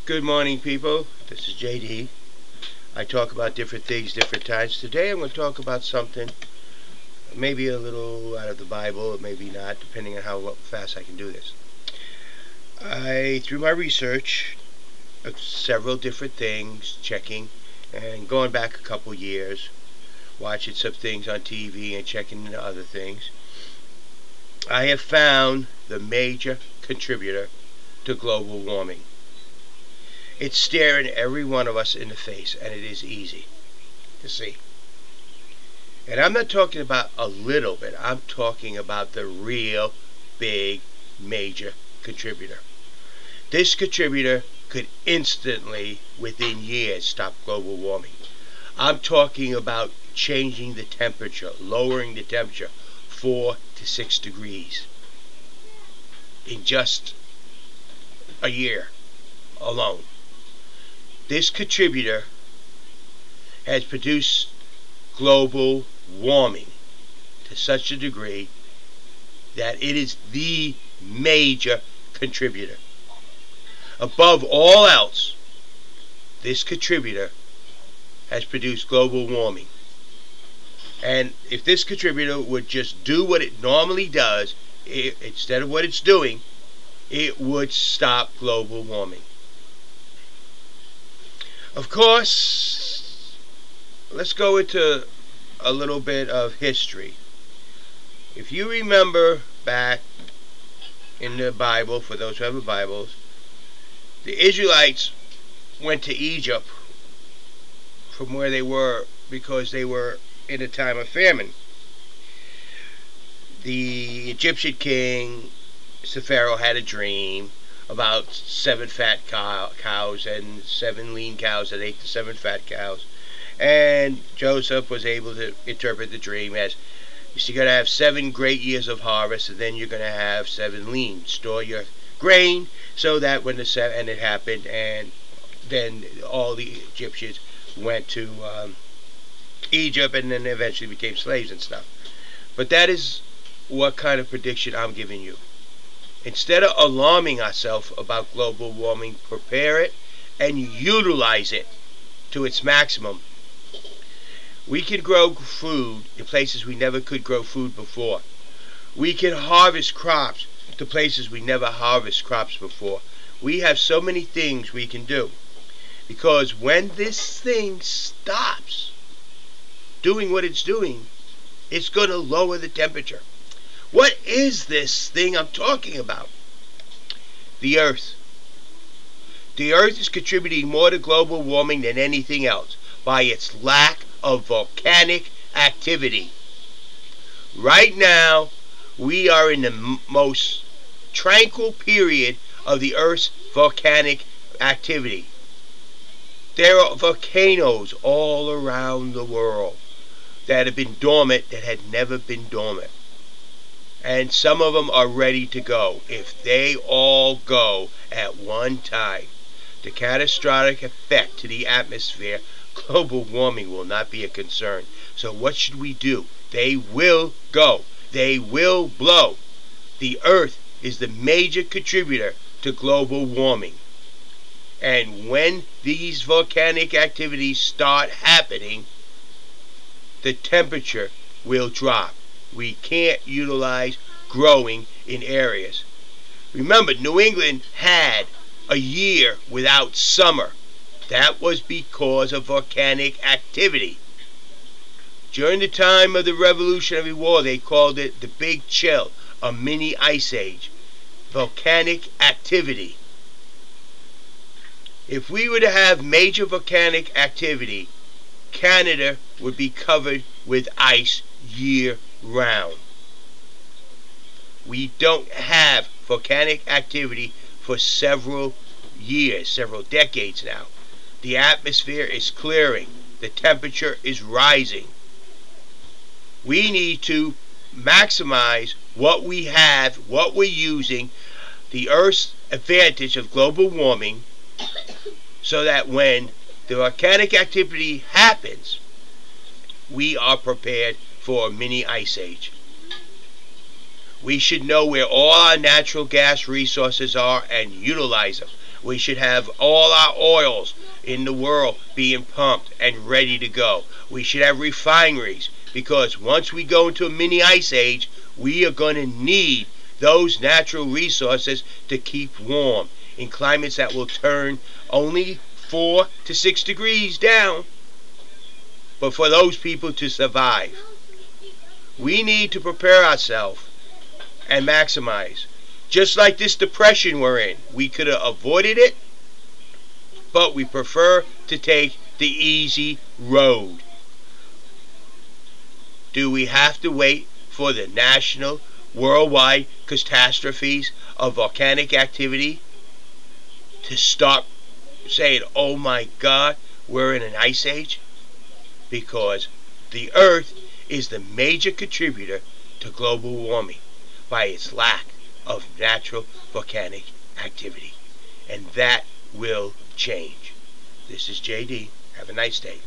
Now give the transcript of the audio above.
Good morning, people. This is JD. I talk about different things, different times. Today I'm going to talk about something maybe a little out of the Bible, maybe not, depending on how fast I can do this. Through my research of several different things, checking and going back a couple years, watching some things on TV and checking into other things, I have found the major contributor to global warming. It's staring every one of us in the face, and it is easy to see. And I'm not talking about a little bit. I'm talking about the real big major contributor. This contributor could instantly, within years, stop global warming. I'm talking about changing the temperature, lowering the temperature 4 to 6 degrees in just a year alone. This contributor has produced global warming to such a degree that it is the major contributor. Above all else, this contributor has produced global warming. And if this contributor would just do what it normally does, instead of what it's doing, it would stop global warming. Of course, let's go into a little bit of history. If you remember back in the Bible, for those who have Bibles, the Israelites went to Egypt from where they were because they were in a time of famine. The Egyptian king, Pharaoh, had a dream about 7 fat cows and 7 lean cows that ate the 7 fat cows. And Joseph was able to interpret the dream as, you're going to have 7 great years of harvest, and then you're going to have 7 lean. Store your grain so that when and it happened, and then all the Egyptians went to Egypt and then eventually became slaves and stuff. But that is what kind of prediction I'm giving you. Instead of alarming ourselves about global warming, prepare it and utilize it to its maximum. We can grow food in places we never could grow food before. We can harvest crops to places we never harvest crops before. We have so many things we can do. Because when this thing stops doing what it's doing, it's going to lower the temperature. What is this thing I'm talking about? The Earth. The Earth is contributing more to global warming than anything else by its lack of volcanic activity. Right now, we are in the most tranquil period of the Earth's volcanic activity. There are volcanoes all around the world that have been dormant that had never been dormant. And some of them are ready to go. If they all go at one time, the catastrophic effect to the atmosphere, global warming will not be a concern. So what should we do? They will go. They will blow. The Earth is the major contributor to global warming. And when these volcanic activities start happening, the temperature will drop. We can't utilize growing in areas. Remember, New England had a year without summer. That was because of volcanic activity. During the time of the Revolutionary War, they called it the Big Chill, a mini ice age. Volcanic activity. If we were to have major volcanic activity, Canada would be covered with ice year round. We don't have volcanic activity for several years, several decades now. The atmosphere is clearing. The temperature is rising. We need to maximize what we have, what we're using, the Earth's advantage of global warming, so that when the volcanic activity happens, we are prepared for a mini ice age. We should know where all our natural gas resources are and utilize them. We should have all our oils in the world being pumped and ready to go. We should have refineries, because once we go into a mini ice age, we are going to need those natural resources to keep warm in climates that will turn only 4 to 6 degrees down. But for those people to survive, we need to prepare ourselves and maximize. Just like this depression we're in, we could have avoided it, but we prefer to take the easy road. Do we have to wait for the national, worldwide catastrophes of volcanic activity to stop saying, oh my God, we're in an ice age? Because the Earth is the major contributor to global warming by its lack of natural volcanic activity. And that will change. This is JD. Have a nice day.